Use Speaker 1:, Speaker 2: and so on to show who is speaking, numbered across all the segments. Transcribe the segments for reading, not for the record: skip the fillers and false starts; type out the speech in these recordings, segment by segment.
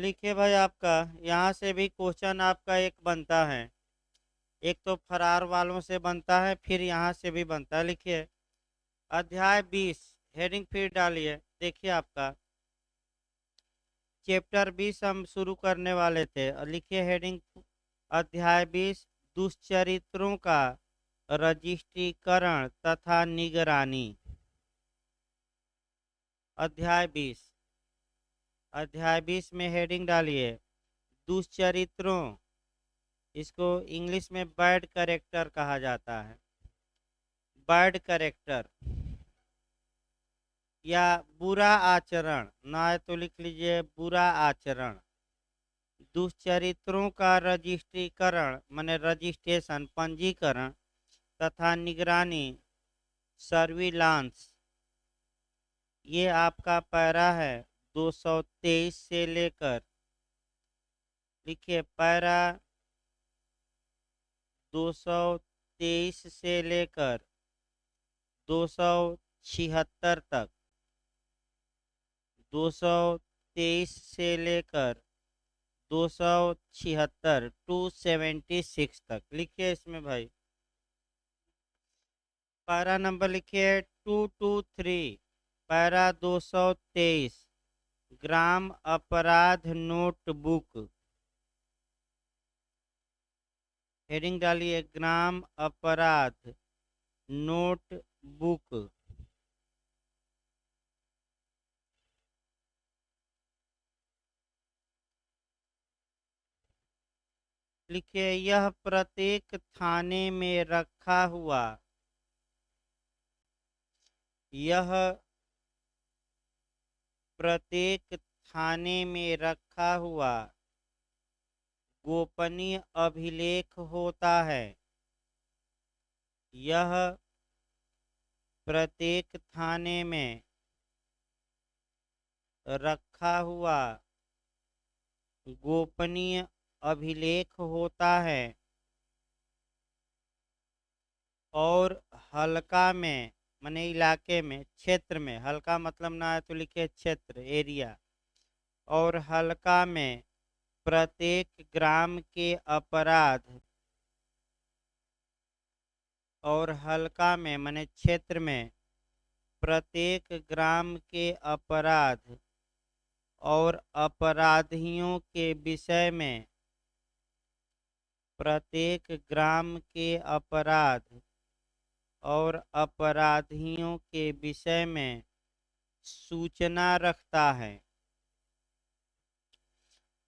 Speaker 1: लिखिए भाई, आपका यहाँ से भी क्वेश्चन आपका एक बनता है। एक तो फरार वालों से बनता है, फिर यहाँ से भी बनता है। लिखिए अध्याय 20, हेडिंग फिर डालिए। देखिए आपका चैप्टर 20 हम शुरू करने वाले थे, और लिखिए हेडिंग अध्याय 20, दुष्चरित्रों का रजिस्ट्रीकरण तथा निगरानी। अध्याय 20, अध्याय 20 में हेडिंग डालिए दुष्चरित्रों। इसको इंग्लिश में बैड कैरेक्टर कहा जाता है। बैड कैरेक्टर या बुरा आचरण, ना है तो लिख लीजिए बुरा आचरण। दुष्चरित्रों का रजिस्ट्रीकरण माने रजिस्ट्रेशन, पंजीकरण तथा निगरानी, सर्विलांस। ये आपका पैरा है 223 से लेकर, लिखिए पैरा 223 से लेकर 276 तक, 223 से लेकर 276, 276 तक। लिखिए इसमें भाई पैरा नंबर लिखिए 223, पैरा 223, ग्राम अपराध नोटबुक। हेडिंग डालिए ग्राम अपराध नोटबुक। लिखिए यह प्रत्येक थाने में रखा हुआ, यह प्रत्येक थाने में रखा हुआ गोपनीय अभिलेख होता है। यह प्रत्येक थाने में रखा हुआ गोपनीय अभिलेख होता है और हल्का में माने इलाके में, क्षेत्र में, हल्का मतलब ना है तो लिखे क्षेत्र, एरिया, और हल्का में प्रत्येक ग्राम के अपराध, और हल्का में माने क्षेत्र में प्रत्येक ग्राम के अपराध और अपराधियों के विषय में, प्रत्येक ग्राम के अपराध और अपराधियों के विषय में सूचना रखता है,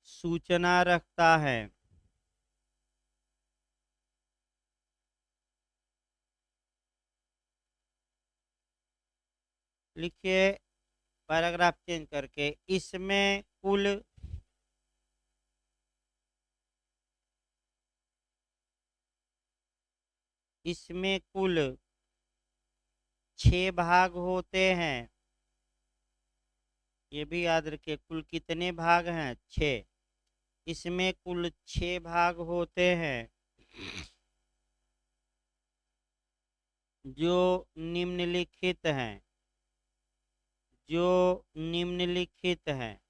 Speaker 1: सूचना रखता है। लिखिए पैराग्राफ चेंज करके इसमें कुल इसमें कुल 6 भाग होते हैं। ये भी याद रखिए कुल कितने भाग हैं, 6। इसमें कुल 6 भाग होते हैं जो निम्नलिखित हैं, जो निम्नलिखित हैं।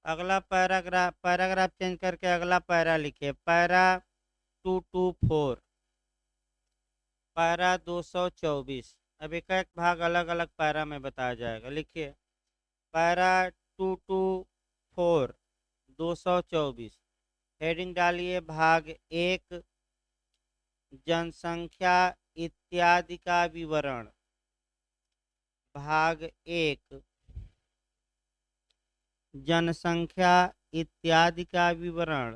Speaker 1: अगला पैराग्राफ, पैराग्राफ चेंज करके अगला पैरा लिखिए पैरा 224, पैरा 224। अब एक एक भाग अलग अलग पैरा में बताया जाएगा। लिखिए पैरा 224, 224। हेडिंग डालिए भाग 1, जनसंख्या इत्यादि का विवरण। भाग 1, जनसंख्या इत्यादि का विवरण।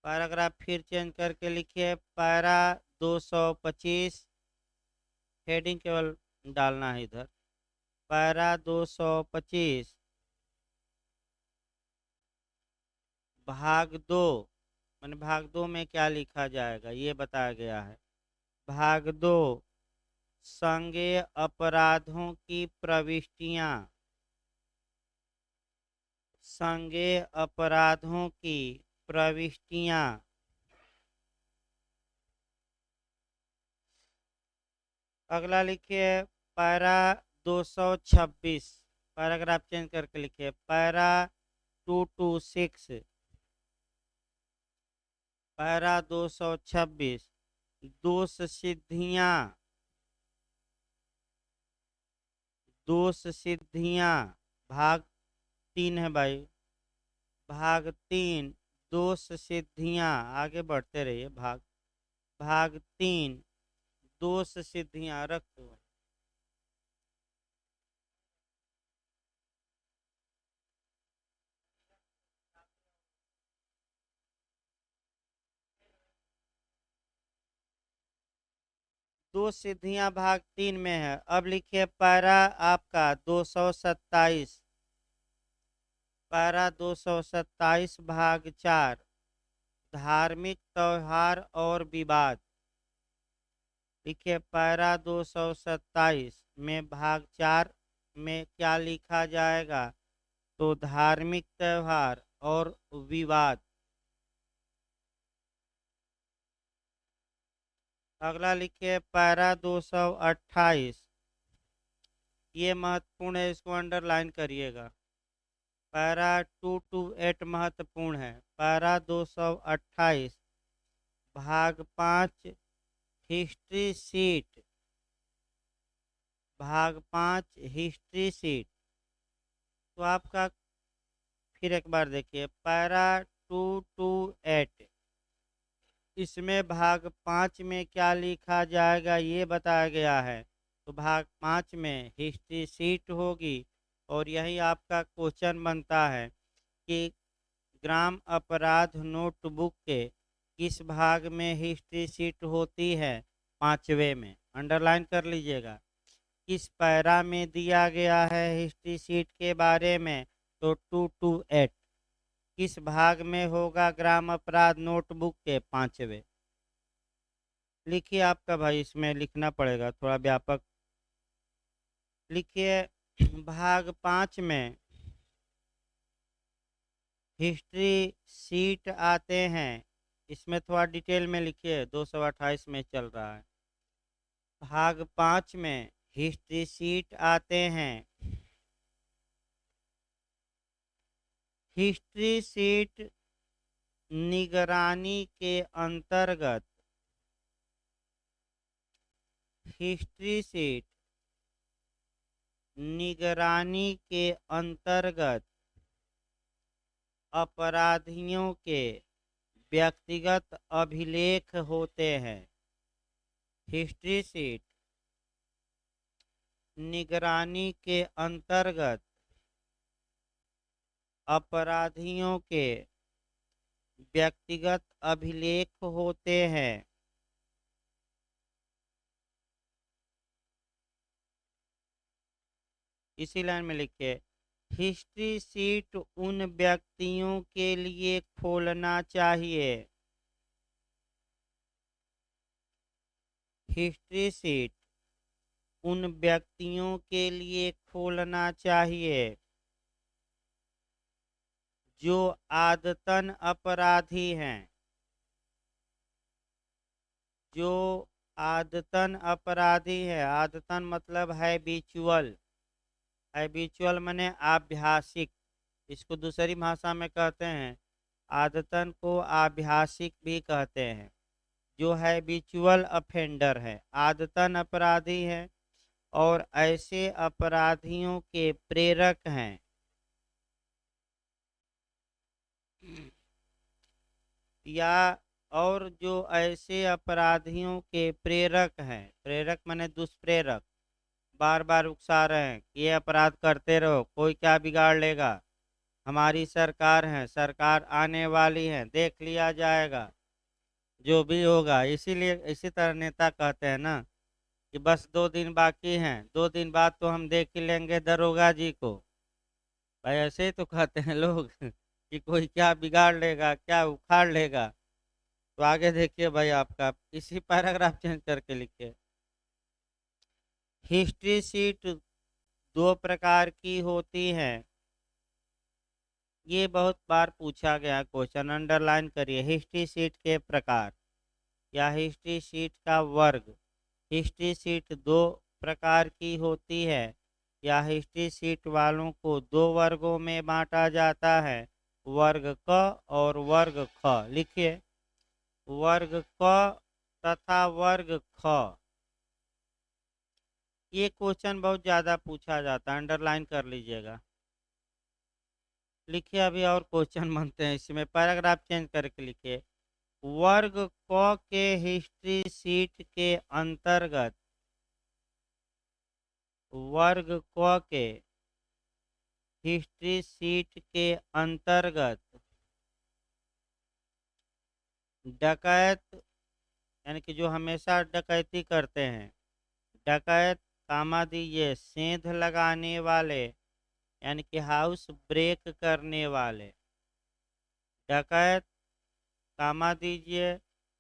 Speaker 1: पैराग्राफ फिर चेंज करके लिखिए पैरा 225। हेडिंग केवल डालना है इधर, पैरा 225, भाग 2। मैंने भाग 2 में क्या लिखा जाएगा ये बताया गया है। भाग 2, संज्ञेय अपराधों की प्रविष्टियां, संज्ञेय अपराधों की प्रविष्टियां। अगला लिखिए पैरा 226, पैराग्राफ चेंज करके लिखिए पैरा 226, पैरा 226, दोष सिद्धियां, दोष सिद्धियां, भाग 3 है भाई, भाग 3, दोष सिद्धियां, आगे बढ़ते रहिए, भाग 3, दोष सिद्धियां रख दो। दो सिद्धियां भाग 3 में है। अब लिखिए पैरा आपका 227, पैरा 227 भाग 4, धार्मिक त्योहार और विवाद। लिखिए पैरा 227 में भाग 4 में क्या लिखा जाएगा, तो धार्मिक त्योहार और विवाद। अगला लिखिए पैरा 228, ये महत्वपूर्ण है, इसको अंडरलाइन करिएगा। पैरा 228 महत्वपूर्ण है। पैरा 228 भाग 5, हिस्ट्री सीट, भाग 5 हिस्ट्री सीट। तो आपका फिर एक बार देखिए पैरा 228, इसमें भाग 5 में क्या लिखा जाएगा ये बताया गया है। तो भाग 5 में हिस्ट्री सीट होगी और यही आपका क्वेश्चन बनता है कि ग्राम अपराध नोटबुक के किस भाग में हिस्ट्री सीट होती है, 5वें में, अंडरलाइन कर लीजिएगा। किस पैरा में दिया गया है हिस्ट्री सीट के बारे में, तो 228, किस भाग में होगा ग्राम अपराध नोटबुक के, 5वें। लिखिए आपका भाई, इसमें लिखना पड़ेगा थोड़ा व्यापक। लिखिए भाग 5 में हिस्ट्री सीट आते हैं, इसमें थोड़ा डिटेल में लिखिए, 228 में चल रहा है। भाग 5 में हिस्ट्री सीट आते हैं। हिस्ट्री सीट निगरानी के अंतर्गत, हिस्ट्री सीट निगरानी के अंतर्गत अपराधियों के व्यक्तिगत अभिलेख होते हैं। हिस्ट्री सीट निगरानी के अंतर्गत अपराधियों के व्यक्तिगत अभिलेख होते हैं। इसी लाइन में लिखिए हिस्ट्री सीट उन व्यक्तियों के लिए खोलना चाहिए, हिस्ट्री सीट उन व्यक्तियों के लिए खोलना चाहिए जो आदतन अपराधी हैं, जो आदतन अपराधी है। आदतन मतलब हैबिचुअल, हैबिचुअल माने आभ्यासिक, इसको दूसरी भाषा में कहते हैं, आदतन को आभ्यासिक भी कहते हैं। जो हैबिचुअल अफेंडर है, आदतन अपराधी है और ऐसे अपराधियों के प्रेरक हैं, या और जो ऐसे अपराधियों के प्रेरक हैं, प्रेरक माने दुष्प्रेरक, बार बार उकसा रहे हैं कि ये अपराध करते रहो, कोई क्या बिगाड़ लेगा, हमारी सरकार है, सरकार आने वाली है, देख लिया जाएगा जो भी होगा। इसीलिए इसी तरह नेता कहते हैं ना कि बस 2 दिन बाकी हैं, 2 दिन बाद तो हम देख ही लेंगे दरोगा जी को। भाई ऐसे ही तो कहते हैं लोग कि कोई क्या बिगाड़ लेगा, क्या उखाड़ लेगा। तो आगे देखिए भाई, आपका इसी पैराग्राफ चेंज करके लिखिए हिस्ट्री सीट 2 प्रकार की होती है। ये बहुत बार पूछा गया क्वेश्चन, अंडरलाइन करिए, हिस्ट्री सीट के प्रकार या हिस्ट्री सीट का वर्ग। हिस्ट्री शीट दो प्रकार की होती है या हिस्ट्री शीट वालों को दो वर्गों में बांटा जाता है, वर्ग क और वर्ग ख। लिखिए, वर्ग क तथा वर्ग ख। ये क्वेश्चन बहुत ज़्यादा पूछा जाता है, अंडरलाइन कर लीजिएगा। लिखिए, अभी और क्वेश्चन बनते हैं इसमें, पैराग्राफ चेंज करके लिखिए। वर्ग क के हिस्ट्री शीट के अंतर्गत, वर्ग क के हिस्ट्री शीट के अंतर्गत डकैत, यानी कि जो हमेशा डकैती करते हैं, डकैत कामा दीजिए सेंध लगाने वाले, यानी कि हाउस ब्रेक करने वाले, डकैत कामा दीजिए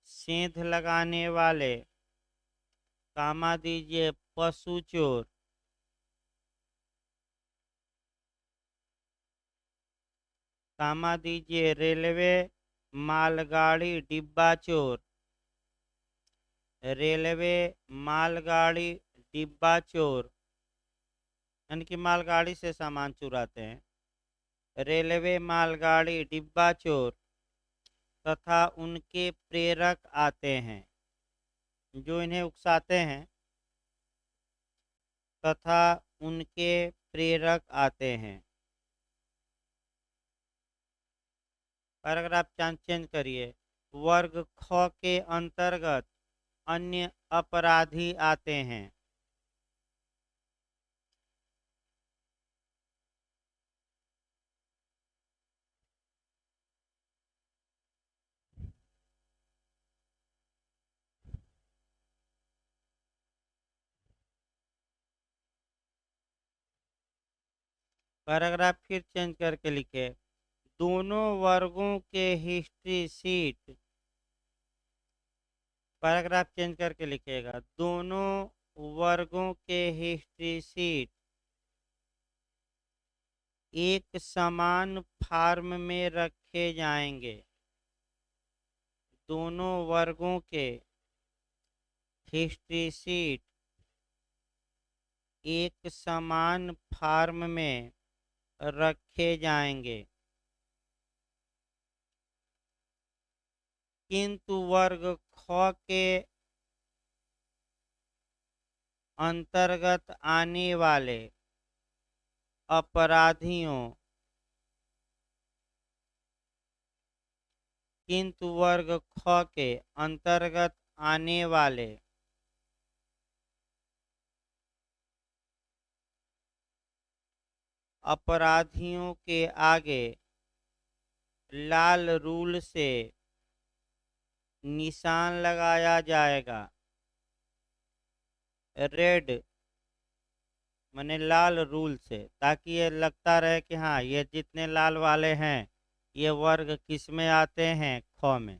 Speaker 1: सेंध लगाने वाले, कामा दीजिए पशु चोर, कामा दीजिए रेलवे मालगाड़ी डिब्बा चोर, रेलवे मालगाड़ी डिब्बा चोर, यानी कि मालगाड़ी से सामान चुराते हैं, रेलवे मालगाड़ी डिब्बा चोर तथा उनके प्रेरक आते हैं, जो इन्हें उकसाते हैं, तथा उनके प्रेरक आते हैं। पैराग्राफ चेंज करिए। वर्ग ख के अंतर्गत अन्य अपराधी आते हैं। पैराग्राफ फिर चेंज करके लिखे। दोनों वर्गों के हिस्ट्री शीट, पैराग्राफ चेंज करके लिखेगा, दोनों वर्गों के हिस्ट्री शीट एक समान फार्म में रखे जाएंगे। दोनों वर्गों के हिस्ट्री शीट एक समान फार्म में रखे जाएंगे, किंतु वर्ग ख के अंतर्गत आने वाले अपराधियों, किंतु वर्ग ख के अंतर्गत आने वाले अपराधियों के आगे लाल रूल से निशान लगाया जाएगा। रेड माने लाल रूल से, ताकि ये लगता रहे कि हाँ, ये जितने लाल वाले हैं ये वर्ग किस में आते हैं, ख में।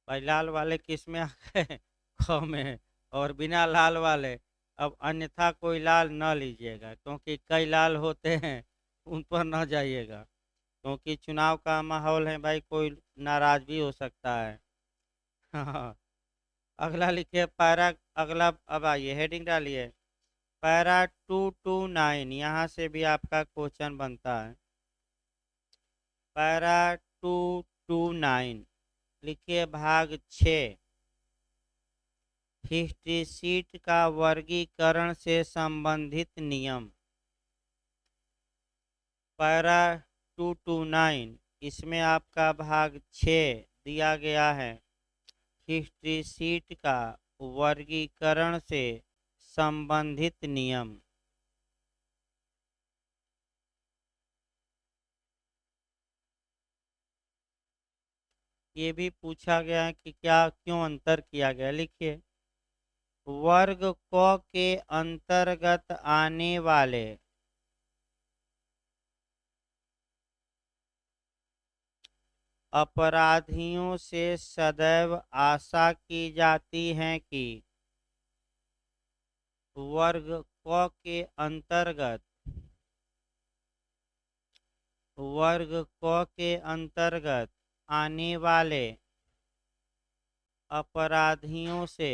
Speaker 1: भाई लाल वाले किस में आ गए, ख में। और बिना लाल वाले, अब अन्यथा कोई लाल न लीजिएगा, क्योंकि कई लाल होते हैं, उन पर न जाइएगा, क्योंकि चुनाव का माहौल है भाई, कोई नाराज भी हो सकता है। हाँ। अगला लिखिए पैरा, अगला अब आइए हेडिंग डालिए, पैरा 229, यहाँ से भी आपका क्वेश्चन बनता है। पैरा 229 लिखिए, भाग 6, हिस्ट्री शीट का वर्गीकरण से संबंधित नियम। पैरा 229 इसमें आपका भाग 6 दिया गया है, हिस्ट्री शीट का वर्गीकरण से संबंधित नियम। ये भी पूछा गया है कि क्या क्यों अंतर किया गया। लिखिए, वर्ग क के अंतर्गत आने वाले अपराधियों से सदैव आशा की जाती है कि वर्ग क के अंतर्गत, वर्ग क के अंतर्गत आने वाले अपराधियों से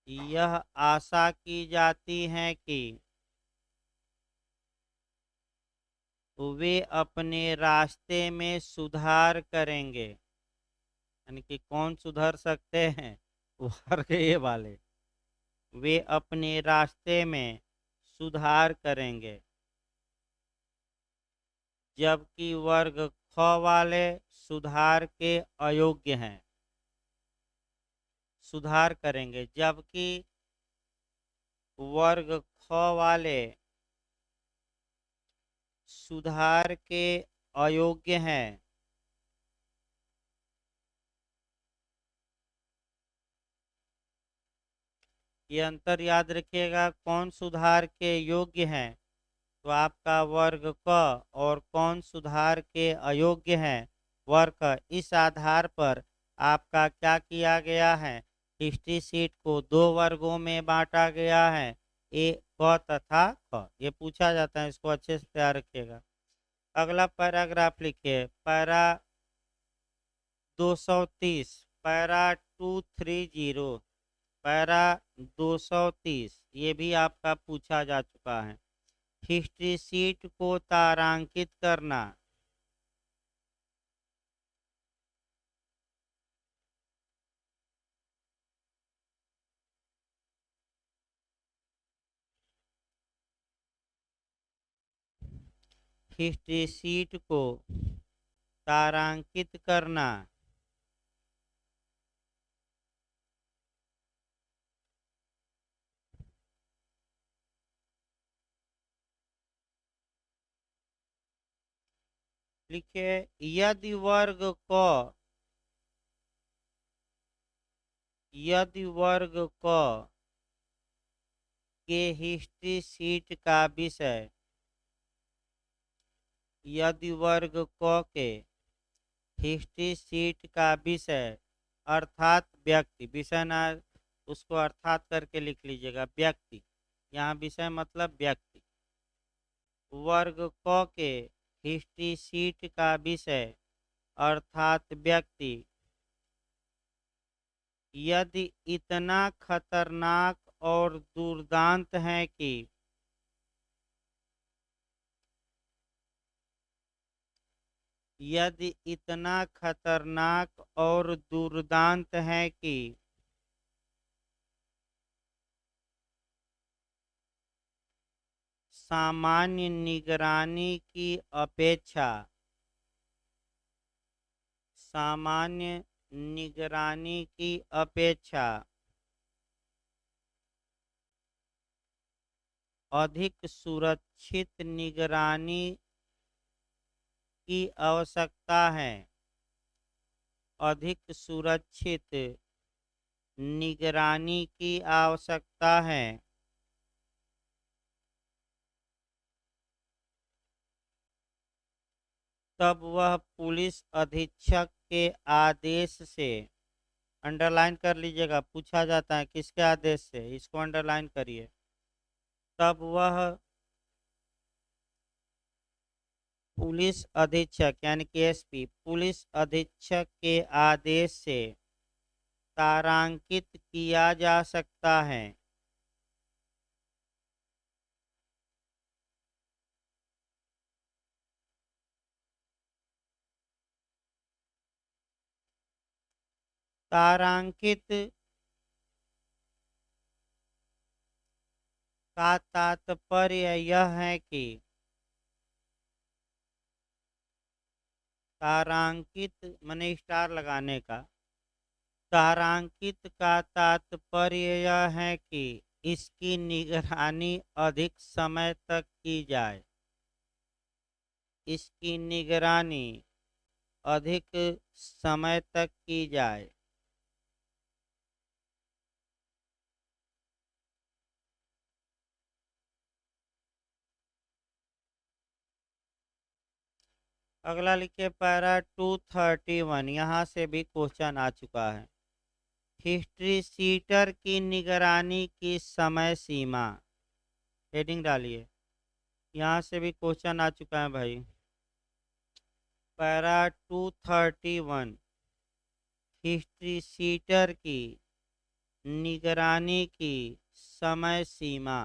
Speaker 1: यह आशा की जाती है कि वे अपने रास्ते में सुधार करेंगे। यानी कि कौन सुधर सकते हैं? वर्ग ए वाले। वे अपने रास्ते में सुधार करेंगे, जबकि वर्ग ख वाले सुधार के अयोग्य हैं। सुधार करेंगे, जबकि वर्ग ख वाले सुधार के अयोग्य हैं। ये अंतर याद रखिएगा, कौन सुधार के योग्य हैं तो आपका वर्ग क, और कौन सुधार के अयोग्य हैं वर्ग क। इस आधार पर आपका क्या किया गया है, हिस्ट्री शीट को दो वर्गों में बांटा गया है, ए क तथा ख। ये पूछा जाता है, इसको अच्छे से तैयार रखिएगा। अगला पैराग्राफ लिखिए, पैरा 230, पैरा 230, पैरा 230, ये भी आपका पूछा जा चुका है। हिस्ट्री शीट को तारांकित करना। हिस्ट्री शीट को तारांकित करना। लिखिए, यदि वर्ग क के हिस्ट्री शीट का विषय, यदि वर्ग क के हिस्ट्री शीट का विषय अर्थात व्यक्ति, विषय ना उसको अर्थात करके लिख लीजिएगा, व्यक्ति, यहाँ विषय मतलब व्यक्ति। वर्ग क के हिस्ट्री शीट का विषय अर्थात व्यक्ति यदि इतना खतरनाक और दुर्दांत है कि यदि इतना खतरनाक और दुर्दांत है कि सामान्य निगरानी की अपेक्षा, सामान्य निगरानी की अपेक्षा अधिक सुरक्षित निगरानी की आवश्यकता है, अधिक सुरक्षित निगरानी की आवश्यकता है, तब वह पुलिस अधीक्षक के आदेश से, अंडरलाइन कर लीजिएगा, पूछा जाता है किसके आदेश से, इसको अंडरलाइन करिए, तब वह पुलिस अधीक्षक यानी कि एसपी, पुलिस अधीक्षक के आदेश से तारांकित किया जा सकता है। तारांकित का तात्पर्य यह है कि तारांकित माने स्टार लगाने का, तारांकित का तात्पर्य यह है कि इसकी निगरानी अधिक समय तक की जाए, इसकी निगरानी अधिक समय तक की जाए। अगला लिखिए, पैरा 231, यहाँ से भी क्वेश्चन आ चुका है। हिस्ट्री शीटर की निगरानी की समय सीमा, हेडिंग डालिए, यहाँ से भी क्वेश्चन आ चुका है भाई। पैरा 231, हिस्ट्री शीटर की निगरानी की समय सीमा।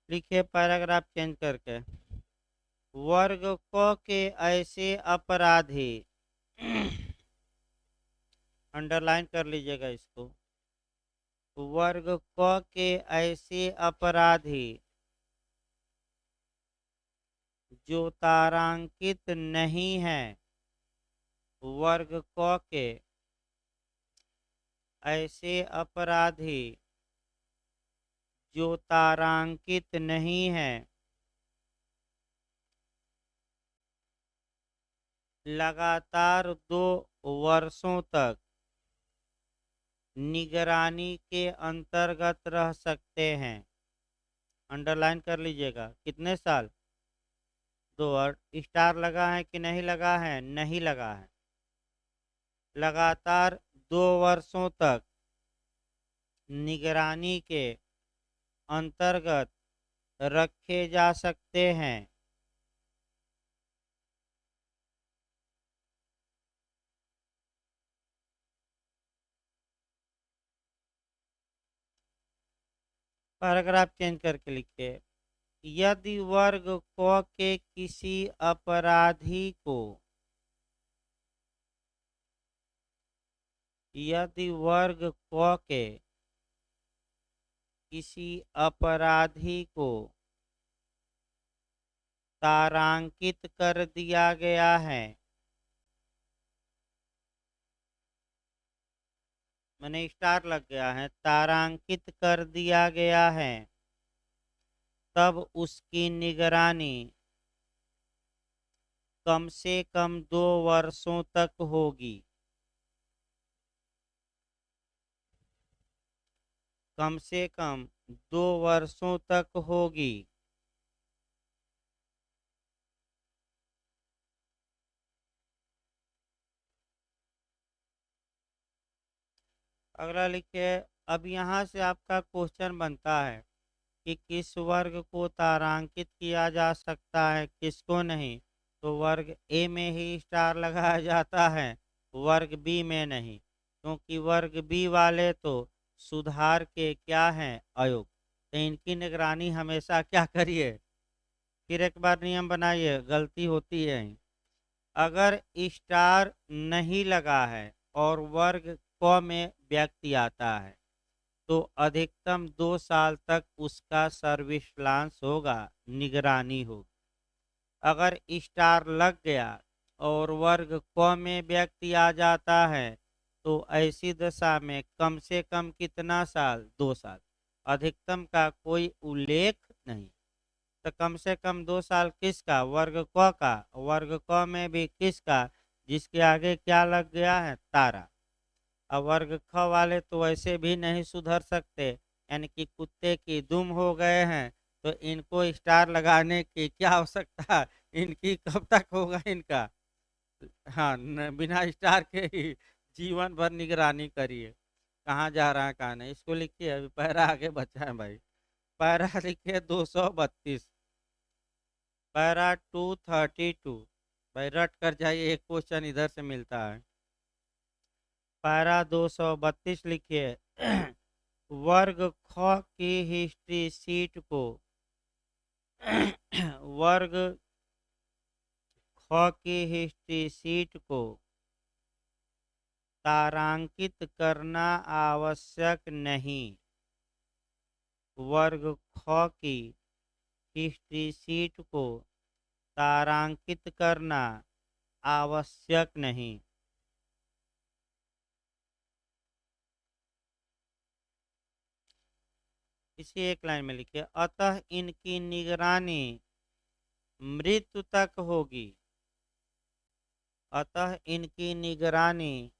Speaker 1: लिखिए पैराग्राफ चेंज करके। वर्ग क के ऐसे अपराधी अंडरलाइन कर लीजिएगा इसको। वर्ग क के ऐसे अपराधी जो तारांकित नहीं है। वर्ग क के ऐसे अपराधी जो तारांकित नहीं है लगातार 2 वर्षों तक निगरानी के अंतर्गत रह सकते हैं। अंडरलाइन कर लीजिएगा। कितने साल? 2। और स्टार लगा है कि नहीं लगा है? नहीं लगा है। लगातार 2 वर्षों तक निगरानी के अंतर्गत रखे जा सकते हैं। पैराग्राफ चेंज करके लिखिए। यदि वर्ग क के किसी अपराधी को यदि वर्ग क के किसी अपराधी को तारांकित कर दिया गया है, मैंने स्टार लग गया है, तारांकित कर दिया गया है, तब उसकी निगरानी कम से कम 2 वर्षों तक होगी। कम से कम 2 वर्षों तक होगी। अगला लिखिए। अब यहाँ से आपका क्वेश्चन बनता है कि किस वर्ग को तारांकित किया जा सकता है, किसको नहीं। तो वर्ग ए में ही स्टार लगाया जाता है, वर्ग बी में नहीं, क्योंकि वर्ग बी वाले तो सुधार के क्या हैं? आयोग। तो इनकी निगरानी हमेशा क्या करिए? फिर एक बार नियम बनाइए, गलती होती है। अगर स्टार नहीं लगा है और वर्ग क में व्यक्ति आता है तो अधिकतम 2 साल तक उसका सर्विलांस होगा, निगरानी होगी। अगर स्टार लग गया और वर्ग क में व्यक्ति आ जाता है तो ऐसी दशा में कम से कम कितना साल? 2 साल। अधिकतम का कोई उल्लेख नहीं। तो कम से कम 2 साल किसका? वर्ग क का। वर्ग क में भी किसका? जिसके आगे क्या लग गया है? तारा। अब वर्ग ख वाले तो वैसे भी नहीं सुधर सकते, यानी कि कुत्ते की दुम हो गए हैं, तो इनको स्टार लगाने की क्या आवश्यकता? इनकी कब तक होगा इनका? हाँ, बिना स्टार के ही जीवन भर निगरानी करिए। कहाँ जा रहा है कहाँ नहीं, इसको लिखिए। अभी पैरा आगे बचा है भाई। पैरा लिखिए 232। पैरा 232। भाई रट कर जाइए, एक क्वेश्चन इधर से मिलता है। पैरा 232 लिखिए। वर्ग ख की हिस्ट्री सीट को वर्ग ख की हिस्ट्री सीट को तारांकित करना आवश्यक नहीं। वर्ग ख की हिस्ट्री सीट को तारांकित करना आवश्यक नहीं। इसी एक लाइन में लिखिए। अतः इनकी निगरानी मृत्यु तक होगी। अतः इनकी निगरानी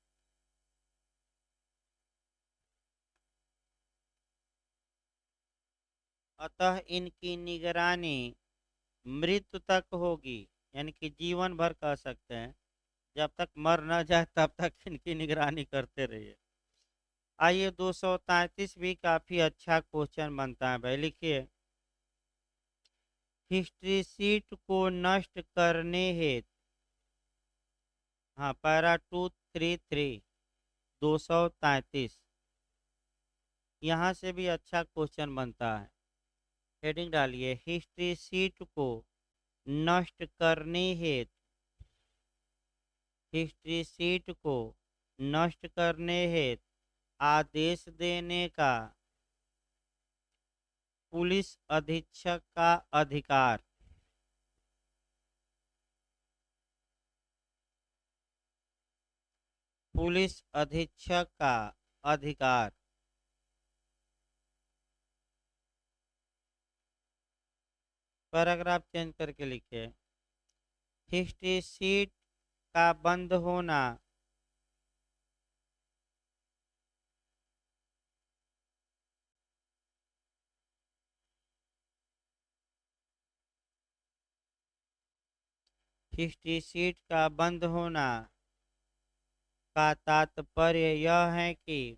Speaker 1: अतः इनकी निगरानी मृत्यु तक होगी, यानी कि जीवन भर कह सकते हैं। जब तक मर न जाए तब तक इनकी निगरानी करते रहिए। आइए 233 भी काफी अच्छा क्वेश्चन बनता है भाई। लिखिए। हिस्ट्री सीट को नष्ट करने हेतु, हाँ, पैरा 233 233, यहाँ से भी अच्छा क्वेश्चन बनता है। हेडिंग डालिए, हिस्ट्री सीट को नष्ट करने हेतु, हिस्ट्री सीट को नष्ट करने हेतु आदेश देने का पुलिस अधीक्षक का अधिकार। पुलिस अधीक्षक का अधिकार। पैराग्राफ चेंज करके लिखिए, हिस्ट्री सीट का बंद होना हिस्ट्री सीट का बंद होना का तात्पर्य यह है कि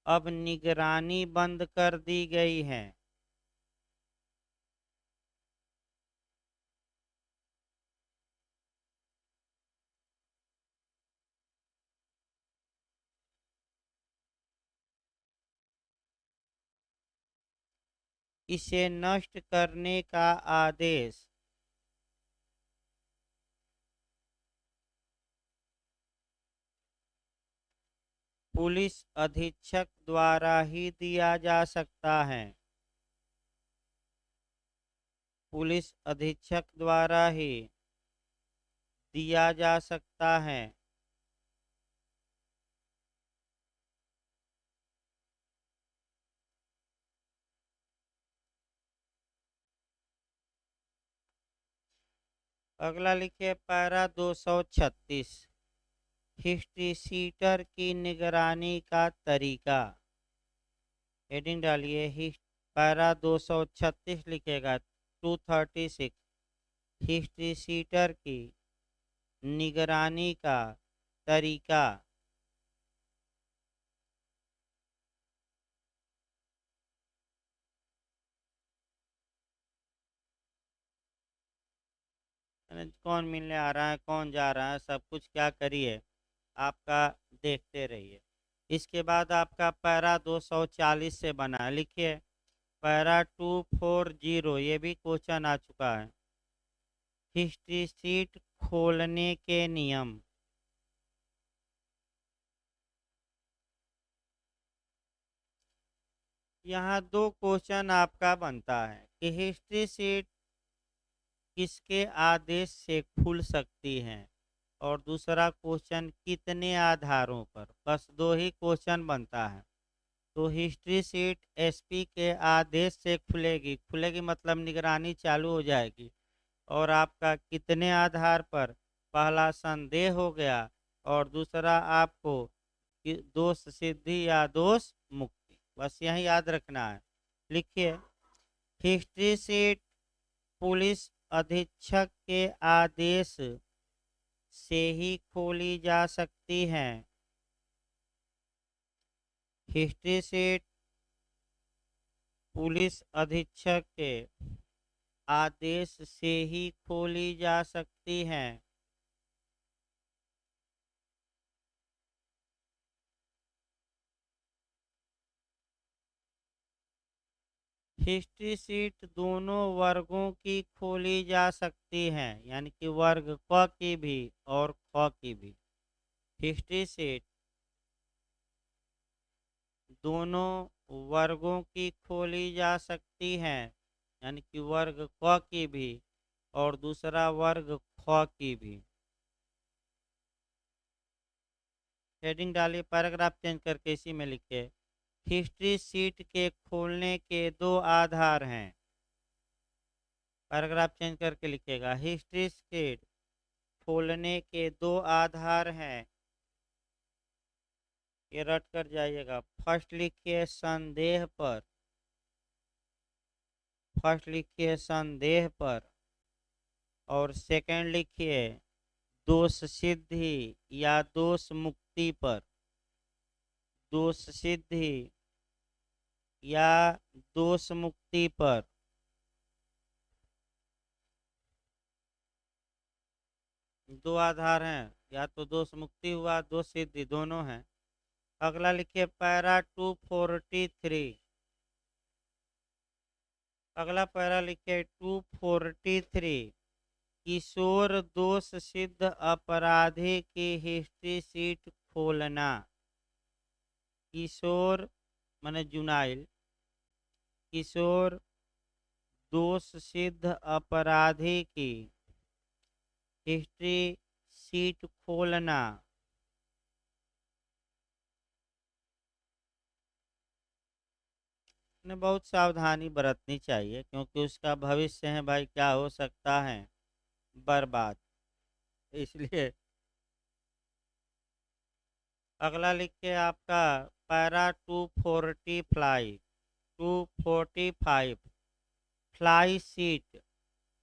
Speaker 1: अब निगरानी बंद कर दी गई है। इसे नष्ट करने का आदेश पुलिस अधीक्षक द्वारा ही दिया जा सकता है। पुलिस अधीक्षक द्वारा ही दिया जा सकता है। अगला लिखिए, पैरा 236, हिस्ट्री सीटर की निगरानी का तरीका। हेडिंग डालिए, पैरा 236 लिखेगा 236, हिस्ट्री सीटर की निगरानी का तरीका। कौन मिलने आ रहा है, कौन जा रहा है, सब कुछ क्या करिए आपका, देखते रहिए। इसके बाद आपका पैरा 240 से बना है, लिखिए पैरा 240, ये भी क्वेश्चन आ चुका है। हिस्ट्री सीट खोलने के नियम। यहाँ दो क्वेश्चन आपका बनता है कि हिस्ट्री सीट किसके आदेश से खुल सकती है, और दूसरा क्वेश्चन कितने आधारों पर। बस दो ही क्वेश्चन बनता है। तो हिस्ट्री सीट एसपी के आदेश से खुलेगी, खुलेगी मतलब निगरानी चालू हो जाएगी। और आपका कितने आधार पर, पहला संदेह हो गया, और दूसरा आपको दोष सिद्धि या दोष मुक्ति, बस यही याद रखना है। लिखिए, हिस्ट्री सीट पुलिस अधीक्षक के आदेश से ही खोली जा सकती है। हिस्ट्री सीट पुलिस अधीक्षक के आदेश से ही खोली जा सकती है। हिस्ट्री सीट दोनों वर्गों की खोली जा सकती है, यानी कि वर्ग क की भी और ख की भी। हिस्ट्री सीट दोनों वर्गों की खोली जा सकती है, यानी कि वर्ग क की भी और दूसरा वर्ग ख की भी। हेडिंग डालिए, पैराग्राफ चेंज करके इसी में लिखिए, हिस्ट्री सीट के खोलने के दो आधार हैं। पैराग्राफ चेंज करके लिखिएगा, हिस्ट्री सीट खोलने के दो आधार हैं। ये रट कर जाइएगा। फर्स्ट लिखिए संदेह पर, फर्स्ट लिखिए संदेह पर, और सेकंड लिखिए दोष सिद्धि या दोष मुक्ति पर। दोष सिद्धि या दोष मुक्ति पर। दो आधार हैं, या तो दोष मुक्ति हुआ, दोष सिद्धि, दोनों हैं। अगला लिखिए पैरा 243। अगला पैरा लिखिए 243। किशोर दोष सिद्ध अपराधी की हिस्ट्री सीट खोलना। किशोर माने जुनाइल, किशोर दोष सिद्ध अपराधी की हिस्ट्री सीट खोलना। ने बहुत सावधानी बरतनी चाहिए, क्योंकि उसका भविष्य है भाई, क्या हो सकता है, बर्बाद। इसलिए अगला लिखिए आपका पैरा 245। फ्लाई सीट,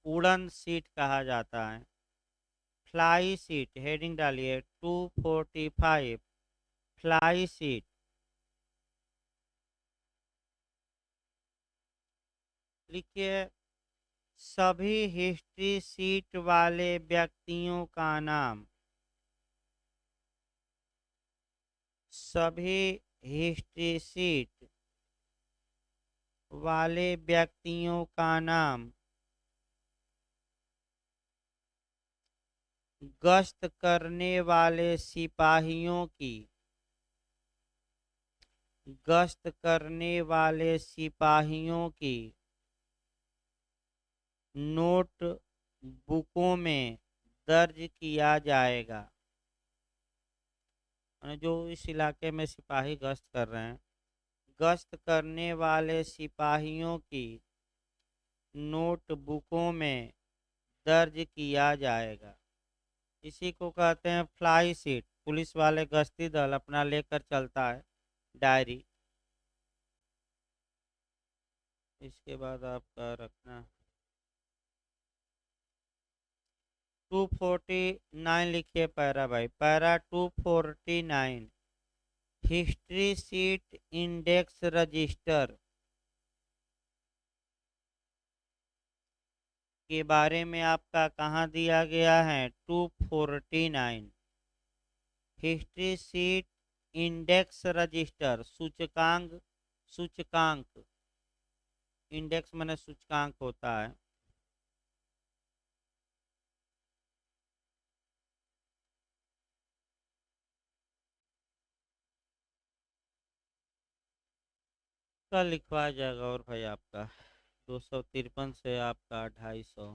Speaker 1: उड़न सीट कहा जाता है। फ्लाई सीट हेडिंग डालिए 245 फ्लाई सीट। लिखिए सभी हिस्ट्री सीट वाले व्यक्तियों का नाम। सभी हिस्ट्री सीट वाले व्यक्तियों का नाम गश्त करने वाले सिपाहियों की, गश्त करने वाले सिपाहियों की नोट बुकों में दर्ज किया जाएगा। जो इस इलाके में सिपाही गश्त कर रहे हैं, गश्त करने वाले सिपाहियों की नोट बुकों में दर्ज किया जाएगा। इसी को कहते हैं फ्लाई सीट। पुलिस वाले गश्ती दल अपना लेकर चलता है डायरी। इसके बाद आपका रखना 249 लिखिए पैरा भाई, para 249 history seat index register के बारे में आपका कहाँ दिया गया है 249। हिस्ट्री सीट इंडेक्स रजिस्टर, सूचकांक, सूचकांक, इंडेक्स माने सूचकांक होता है। कल लिखवा जाएगा और भाई आपका 253 से आपका 250।